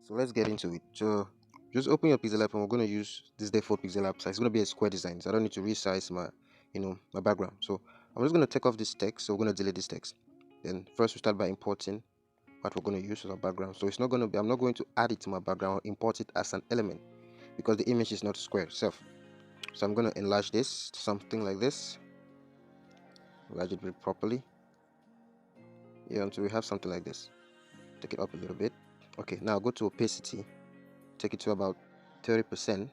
So let's get into it. So just open your Pixellab and we're going to use this default Pixellab size. It's going to be a square design, so I don't need to resize my background. So I'm just going to take off this text. So we're going to delete this text. Then first we start by importing what we're going to use as our background. So it's not going to be, I'm not going to add it to my background or import it as an element because the image is not square itself. So I'm going to enlarge this to something like this. Enlarge it very properly. Yeah, until we have something like this. Take it up a little bit. Okay, now go to opacity. Take it to about 30%.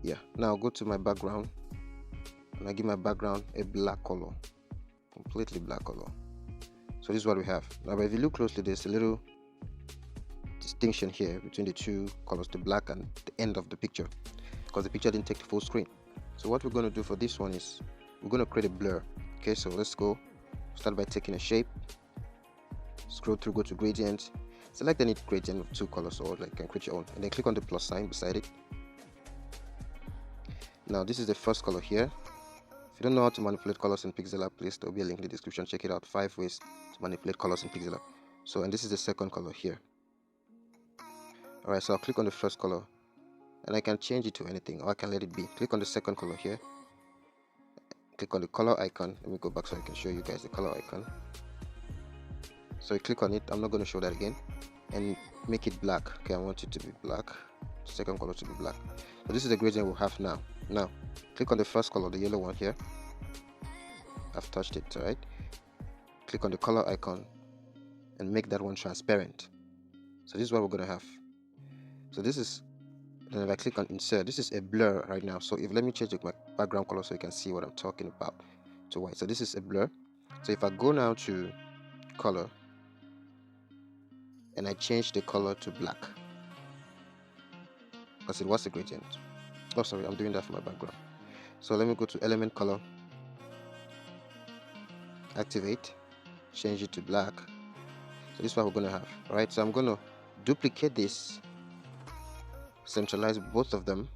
Yeah, now go to my background and I give my background a black color, completely black color. So this is what we have. Now, but if you look closely, there's a little distinction here between the two colors, the black and the end of the picture, because the picture didn't take the full screen. So what we're going to do for this one is we're going to create a blur. Okay, so let's go start by taking a shape, scroll through, go to gradient, select any gradient of 2 colors, or like you can create your own, and then click on the plus sign beside it. Now this is the first color here. If you don't know how to manipulate colors in Pixellab, please, there will be a link in the description. Check it out. 5 ways to manipulate colors in Pixellab. So, and this is the second color here. Alright, so I'll click on the first color and I can change it to anything, or I can let it be. Click on the second color here. Click on the color icon. Let me go back so I can show you guys the color icon. So you click on it. I'm not going to show that again. And make it black. Okay, I want it to be black. Second color to be black. So this is the gradient we'll have now. Now, click on the first color, the yellow one here. I've touched it, alright? Click on the color icon and make that one transparent. So this is what we're going to have. So this is, then if I click on insert, this is a blur right now. So if let me change my background color so you can see what I'm talking about to white. So this is a blur. So if I go now to color and I change the color to black, because it was a gradient. Oh, sorry, I'm doing that for my background. So let me go to element color, activate, change it to black. So this is what we're going to have. All right, so I'm going to duplicate this, centralize both of them.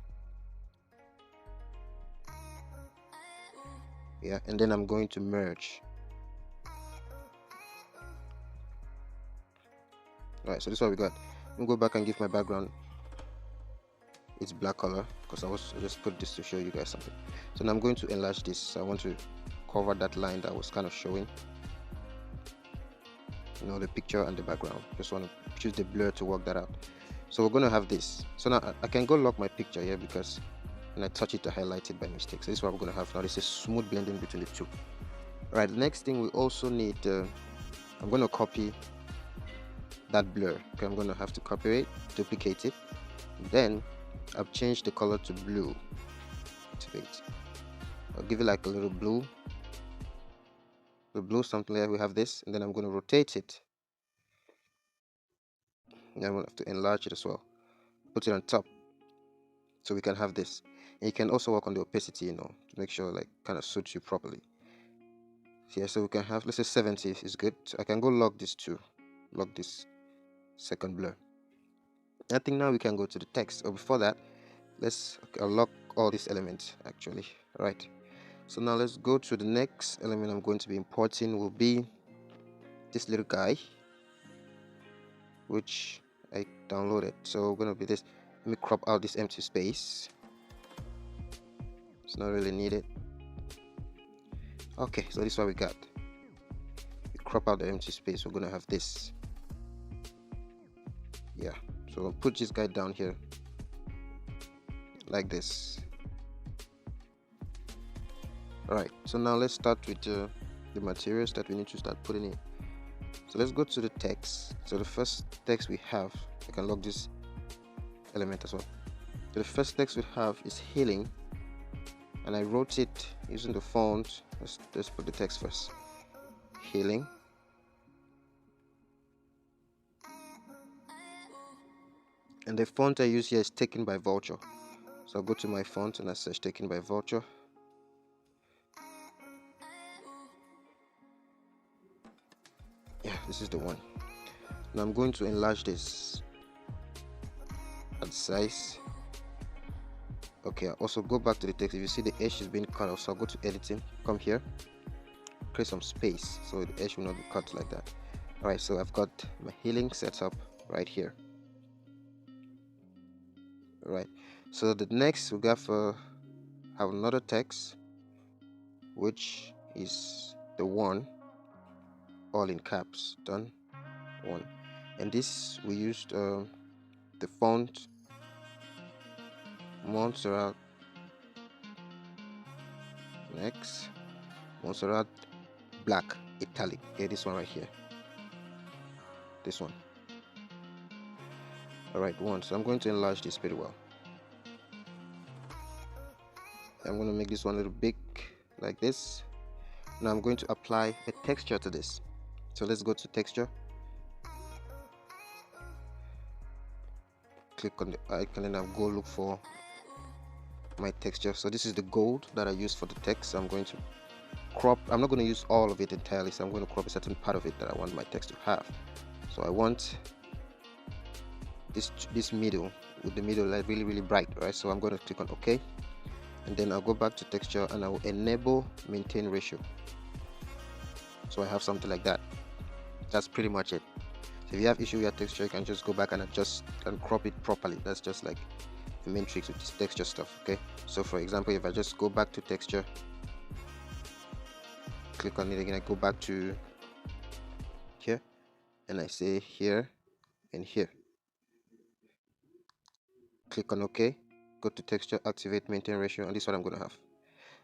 Yeah, and then I'm going to merge. All right, so this is what we got. Let me go back and give my background its black color, because I just put this to show you guys something. So now I'm going to enlarge this. So I want to cover that line that was kind of showing, the picture and the background. Just want to choose the blur to work that out. So we're going to have this. So now I can go lock my picture here because when I touch it, I highlight it by mistake. So this is what we're going to have now. This is smooth blending between the two. All right, the next thing we also need, I'm going to copy that blur. Okay, I'm going to have to copy it, duplicate it, then I've changed the color to blue. Activate. I'll give it like a little blue. The blue something like we have this, and then I'm going to rotate it. And I'm going to have to enlarge it as well. Put it on top so we can have this. And you can also work on the opacity, to make sure like kind of suits you properly. Yeah, so we can have, let's say 70 is good. So I can go lock this too. Lock this second blur. I think now we can go to the text. Or before that, I'll lock all these elements actually. All right. So now let's go to the next element I'm going to be importing will be this little guy, which I downloaded. So we're going to be this. Let me crop out this empty space. It's not really needed. Okay, so this is what we got. We crop out the empty space. We're going to have this. Yeah, so I'll put this guy down here like this. Alright, so now let's start with the materials that we need to start putting in. So let's go to the text. So the first text we have, I can lock this element as well. So the first text we have is healing, and I wrote it using the font. Let's put the text first. Healing. And the font I use here is Taken by Vulture. So I'll go to my font and I search Taken by Vulture. Yeah, this is the one. Now I'm going to enlarge this at size. Okay, I'll also go back to the text. If you see the edge is being cut off, so I'll go to editing, come here, create some space so the edge will not be cut like that. Alright, so I've got my healing set up right here. Alright, so the next we have another text, which is the one, all in caps, done, one. And this we used the font Montserrat, next Montserrat black italic. Okay, this one right here, this one. Alright, one. So I'm going to enlarge this pretty well. I'm going to make this one a little big like this. Now I'm going to apply a texture to this. So let's go to texture, click on the icon, and I'll go look for my texture. So this is the gold that I use for the text. So I'm going to crop. I'm not going to use all of it entirely, so I'm going to crop a certain part of it that I want my text to have. So I want this middle, with the middle like really bright, right? So I'm going to click on OK, and then I'll go back to texture and I will enable maintain ratio. So I have something like that. That's pretty much it. So if you have issue with your texture, you can just go back and adjust and crop it properly. That's just like the main tricks with this texture stuff. Okay, so for example, if I just go back to texture, click on it again, I go back to here, and I say here and here, click on OK, go to texture, activate maintain ratio, and this is what I'm going to have.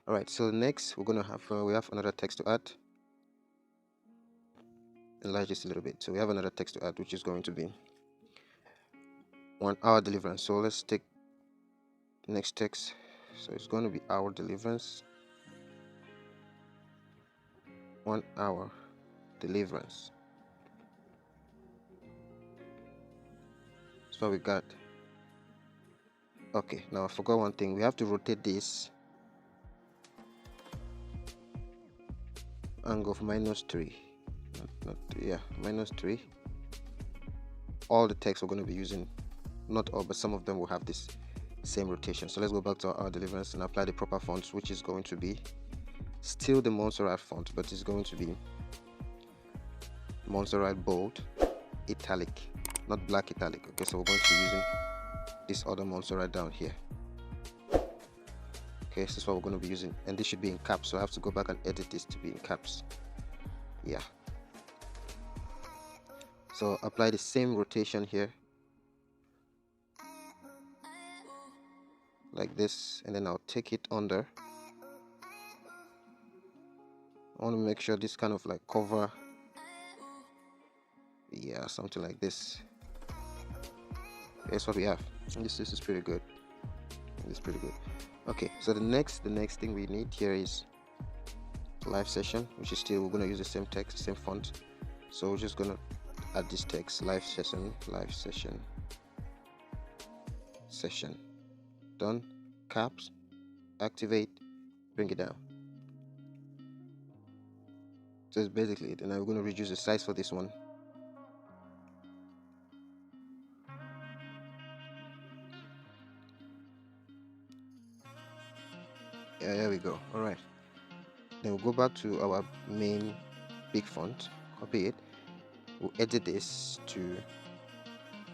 All right, so next we're going to have we have another text to add. Enlarge this a little bit. So we have another text to add, which is going to be 1 hour deliverance. So let's take next text. So it's going to be hour deliverance, 1 hour deliverance. That's what we got. Okay, now I forgot one thing. We have to rotate this angle of -3. Yeah, -3. All the text we're going to be using, not all, but some of them will have this same rotation. So let's go back to our deliverance and apply the proper fonts, which is going to be still the Montserrat font, but it's going to be Montserrat bold italic, not black italic. Okay, so we're going to be using this other Montserrat down here. Okay, so this is what we're going to be using, and this should be in caps, so I have to go back and edit this to be in caps. Yeah, so apply the same rotation here like this, and then I'll take it under. I want to make sure this kind of like cover, yeah, something like this. That's what we have. This is pretty good. It's pretty good. Okay, so the next thing we need here is live session, which is still, we're going to use the same text, the same font. So we're just going to add this text, live session, done, caps, activate, bring it down. So it's basically it. And now we're going to reduce the size for this one. Yeah, there we go. All right, then we'll go back to our main big font, copy it, we'll edit this to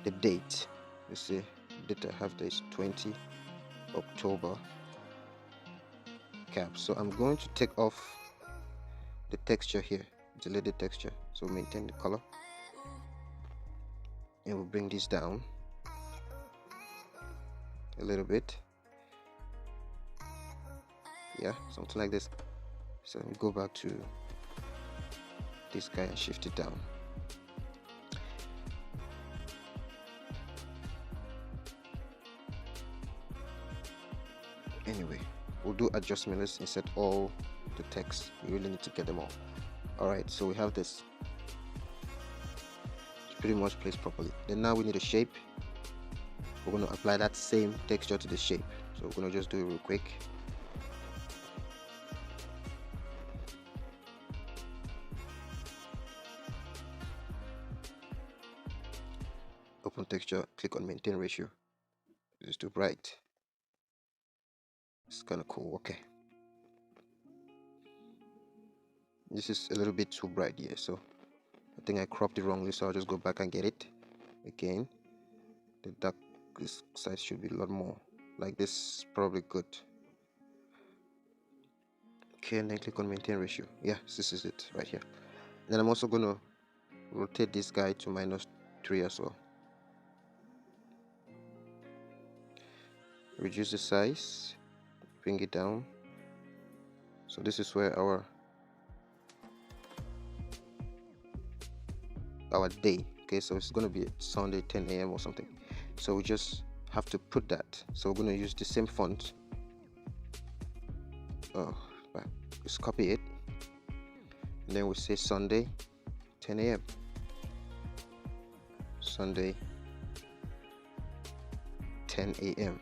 the date. Let's see, date I have this 20 October cap. So I'm going to take off the texture here, delete the texture, so maintain the color, and we'll bring this down a little bit. Yeah, something like this. So we go back to this guy and shift it down. Anyway, we'll do adjustment. Let's insert all the text. We really need to get them all. All right, so we have this. It's pretty much placed properly. Then now we need a shape. We're going to apply that same texture to the shape. So we're going to just do it real quick. Open texture, click on maintain ratio. This is too bright. It's kind of cool. Okay, this is a little bit too bright here, so I think I cropped it wrongly, so I'll just go back and get it again. The dark side should be a lot more like this, probably good. Okay, and then click on maintain ratio. Yeah, this is it right here. And then I'm also going to rotate this guy to -3 as well. Reduce the size, bring it down. So this is where our day, okay, so it's going to be Sunday 10 a.m. or something. So we just have to put that. So we're going to use the same font. Just copy it, and then we say Sunday 10 a.m. Sunday 10 a.m.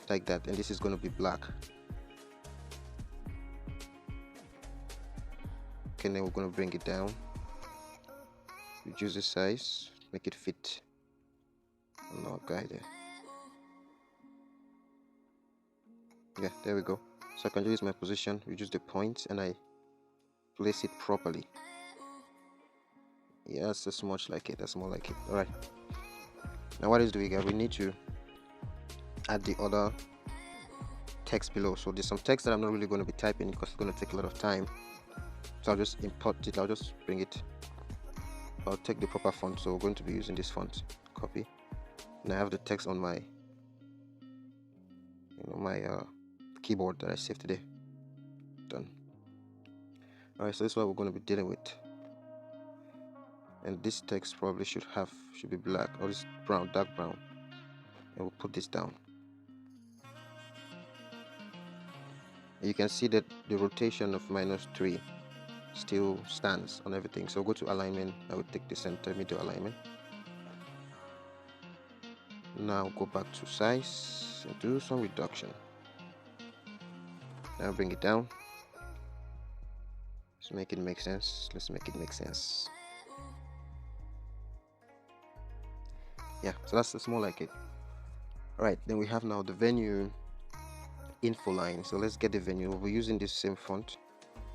like that, and this is going to be black. Okay, then we're going to bring it down, reduce the size, make it fit on our guy there. Yeah, there we go. So I can use my position, reduce the points, and I place it properly. Yeah, that's as much like it. That's more like it. All right. Now what else do we got? We need to add the other text below. So there's some text that I'm not really going to be typing because it's going to take a lot of time. So I'll just import it. I'll just bring it. I'll take the proper font. So we're going to be using this font. Copy. And I have the text on my, keyboard that I saved today. Done. Alright, so this is what we're going to be dealing with. And this text probably should be black, or this brown, dark brown. And we'll put this down. And you can see that the rotation of -3 still stands on everything. So go to alignment. I will take the center middle alignment. Now go back to size and do some reduction. Now bring it down. Let's make it make sense. Let's make it make sense. Yeah, so that's more like it. Alright, then we have now the venue info line. So let's get the venue. We'll be using this same font,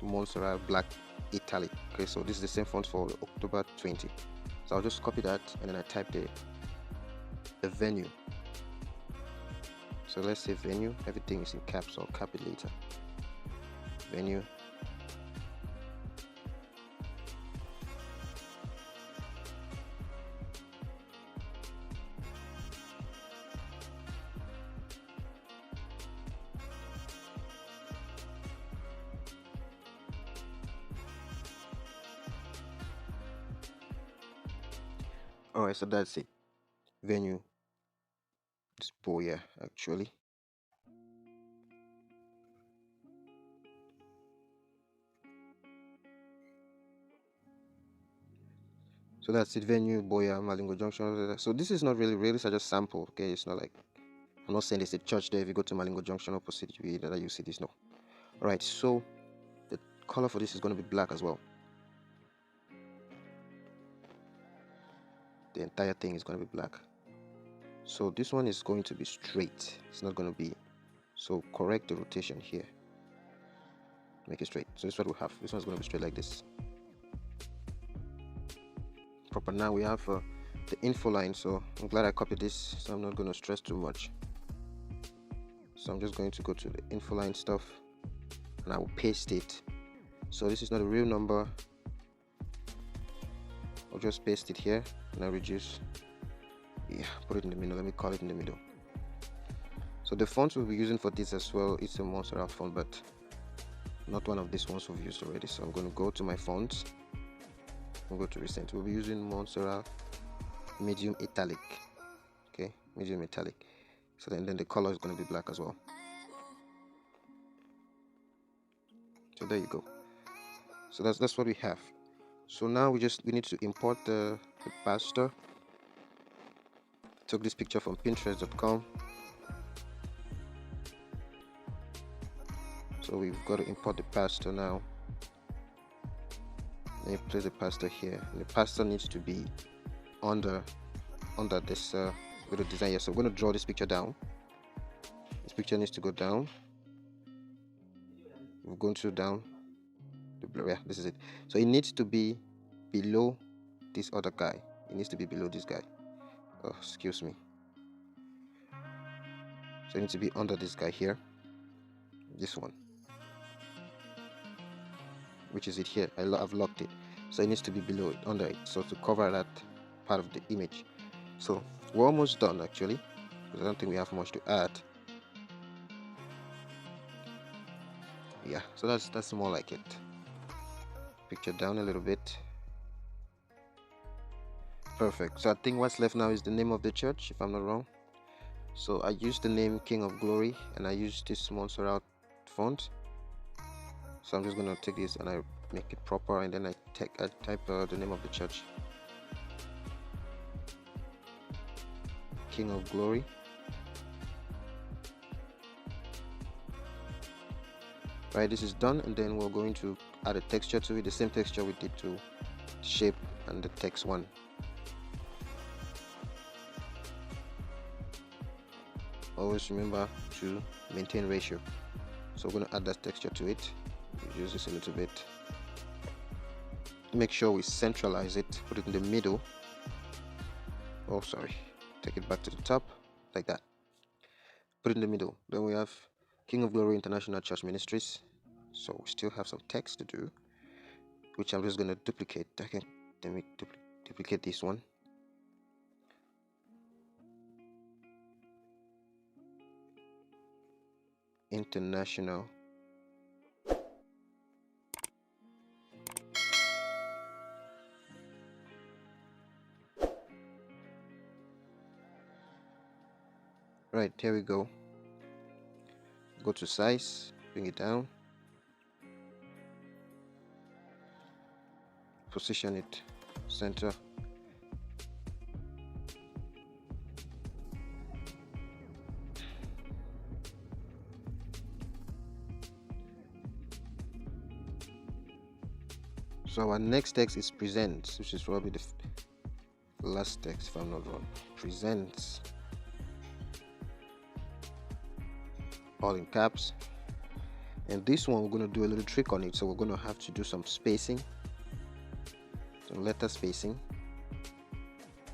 Montserrat black italic. Okay, so this is the same font for October 20. So I'll just copy that, and then I type the venue. So let's say venue, everything is in caps, or cap it later. Venue. Alright, so that's it. Venue. It's Boya actually. So that's it, venue, Boya, Malingo Junction. So this is not really such a sample, okay? It's not like, I'm not saying it's a church there. If you go to Malingo Junction opposite, you see this, no. Alright, so the color for this is going to be black as well. The entire thing is going to be black. So this one is going to be straight. It's not going to be, so correct the rotation here. Make it straight. So this is what we have. This one's going to be straight like this. Proper. Now we have the info line. So I'm glad I copied this, so I'm not going to stress too much. So I'm just going to go to the info line stuff, and I will paste it. So this is not a real number. I'll just paste it here, and I'll reduce. Yeah, put it in the middle. Let me call it in the middle. So the fonts we'll be using for this as well, it's a Montserrat font, but not one of these ones we've used already. So I'm going to go to my fonts. We'll go to recent. We'll be using Montserrat medium italic. Okay, medium italic. So then the color is going to be black as well. So there you go. So that's what we have. So now we need to import the pastor. Took this picture from Pinterest.com. So we've got to import the pastor now. Let me place the pastor here. And the pastor needs to be under this little design here. So we're going to draw this picture down. This picture needs to go down. We're going to down. Yeah, this is it. So it needs to be below this other guy. It needs to be below this guy. Oh, excuse me. So it needs to be under this guy here. This one, which is it here. I've locked it. So it needs to be below it, under it. So to cover that part of the image. So we're almost done actually, because I don't think we have much to add. Yeah, so that's more like it. Picture down a little bit. Perfect. So I think what's left now is the name of the church, if I'm not wrong. So I use the name King of Glory, and I use this Montserrat font. So I'm just gonna take this and I make it proper, and then I type the name of the church, King of Glory. Right, this is done, and then we're going to add a texture to it, the same texture we did to shape and the text one. Always remember to maintain ratio. So we're going to add that texture to it. Use this a little bit. Make sure we centralize it, put it in the middle. Oh, sorry. Take it back to the top, like that. Put it in the middle. Then we have King of Glory International Church Ministries. So we still have some text to do, which I'm just going to duplicate. Let me duplicate this one. International. Right, here we go. Go to size, bring it down, position it center. So our next text is presents, which is probably the last text if I'm not wrong. Presents, all in caps. And this one we're going to do a little trick on it, so we're going to have to do some spacing, some letter spacing,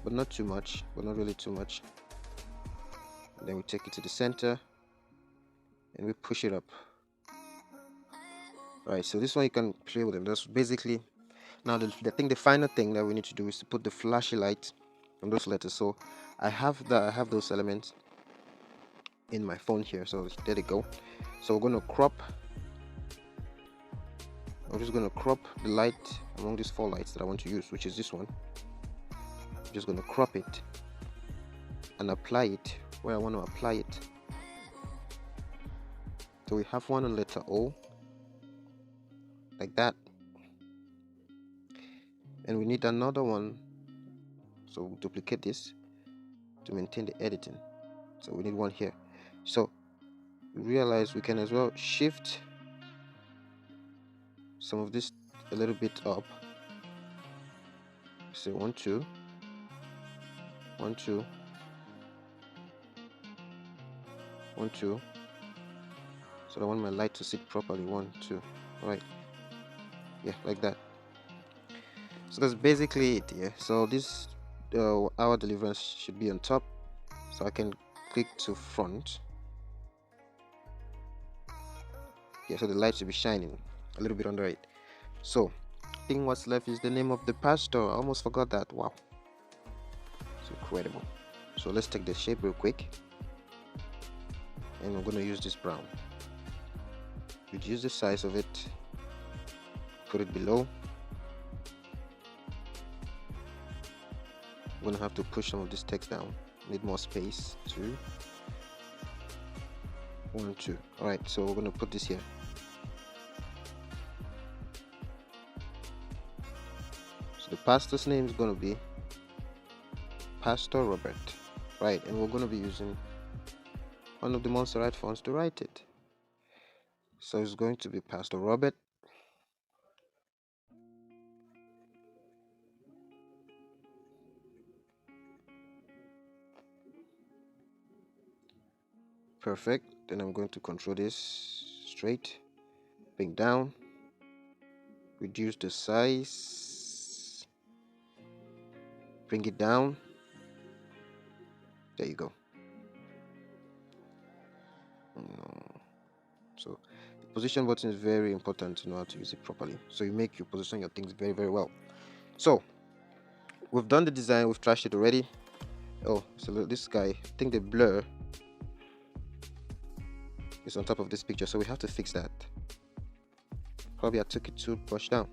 but not too much, but not really too much. And then we take it to the center and we push it up. Right, so this one you can play with them. That's basically, now I think the final thing that we need to do is to put the flashy light on those letters. So I have those elements in my phone here, so there they go. So we're going to crop. I'm just going to crop the light among these 4 lights that I want to use, which is this one. I'm just going to crop it and apply it where I want to apply it. So we have one on letter O, like that, and we need another one, so we'll duplicate this to maintain the editing. So we need one here. So we realize we can as well shift some of this a little bit up. Say 1 2 1 2 1 2. So I want my light to sit properly. 1 2. All right, yeah, like that. So that's basically it. Yeah, so this our deliverance should be on top, so I can click to front. Yeah, so the light should be shining a little bit under it. So I think what's left is the name of the pastor. I almost forgot that. Wow, it's incredible. So let's take the shape real quick, and we're going to use this brown. Reduce the size of it, put it below. I'm going to have to push some of this text down. Need more space. 2 1 2. All right, so we're going to put this here. So the pastor's name is going to be Pastor Robert, right? And we're going to be using one of the Montserrat fonts to write it. So it's going to be Pastor Robert. Perfect. Then I'm going to control this straight, bring down. reduce the size, bring it down. There you go. So the position button is very important to know how to use it properly, so you make you position your things very, very well. So we've done the design, we've trashed it already. Oh, so this guy, I think the blur is on top of this picture, so we have to fix that. Probably I took it too much down.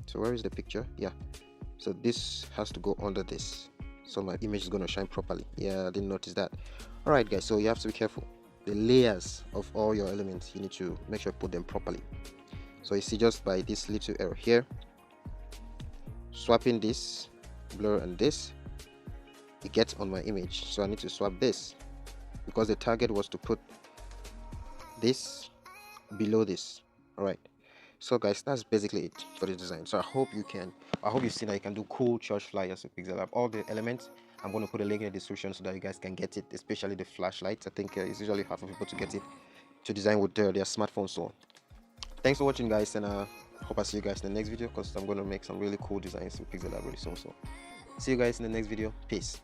So where is the picture? Yeah, so this has to go under this, so my image is going to shine properly. Yeah, I didn't notice that. All right guys, so you have to be careful. The layers of all your elements, you need to make sure you put them properly. So you see, just by this little error here, swapping this blur and this, it gets on my image, so I need to swap this, because the target was to put this below this. All right, so guys, that's basically it for the design. So I hope you've seen that you can do cool church flyers with Pixellab. All the elements, I'm going to put a link in the description so that you guys can get it, especially the flashlights. I think it's usually hard for people to get it to design with their smartphones. So thanks for watching guys, and hope I see you guys in the next video, because I'm going to make some really cool designs with Pixellab really soon. So see you guys in the next video. Peace.